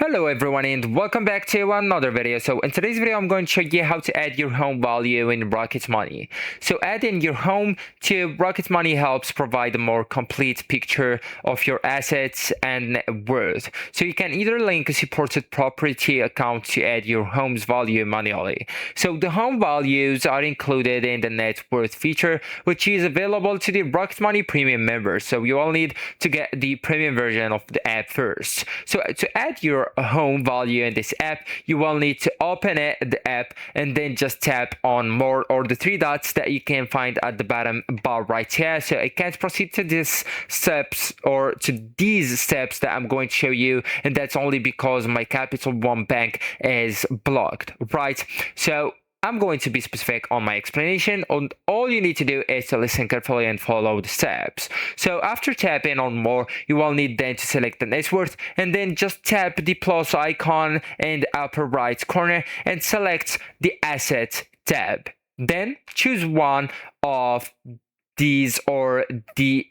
Hello everyone and welcome back to another video. So in today's video I'm going to show you how to add your home value in Rocket Money. So adding your home to Rocket Money helps provide a more complete picture of your assets and net worth. So you can either link a supported property account to add your home's value manually. So the home values are included in the net worth feature, which is available to the Rocket Money premium members. So you all need to get the premium version of the app first. So to add your home value in this app, you will need to open the app and then just tap on more or the three dots that you can find at the bottom bar right here. So I can't proceed to these steps that I'm going to show you, and that's only because my Capital One bank is blocked, right? So I'm going to be specific on my explanation, and all you need to do is to listen carefully and follow the steps. So after tapping on more, you will need then to select the net worth and then just tap the plus icon in the upper right corner and select the asset tab. Then choose one of these or the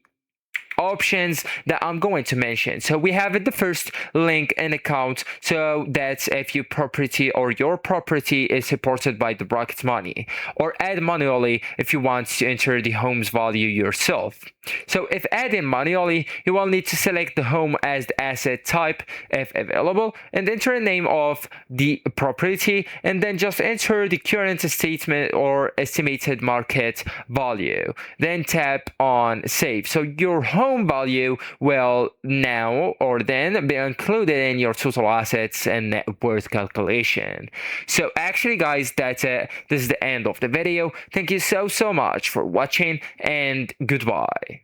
options that I'm going to mention. So we have the first, link an account. So that's if your property or your property is supported by the Rocket Money, or add manually if you want to enter the home's value yourself. So if adding manually, you will need to select the home as the asset type if available and enter a name of the property and then just enter the current statement or estimated market value. Then tap on save. So your home value will now or then be included in your total assets and net worth calculation. So actually guys, that's it. This is the end of the video. Thank you so much for watching and goodbye.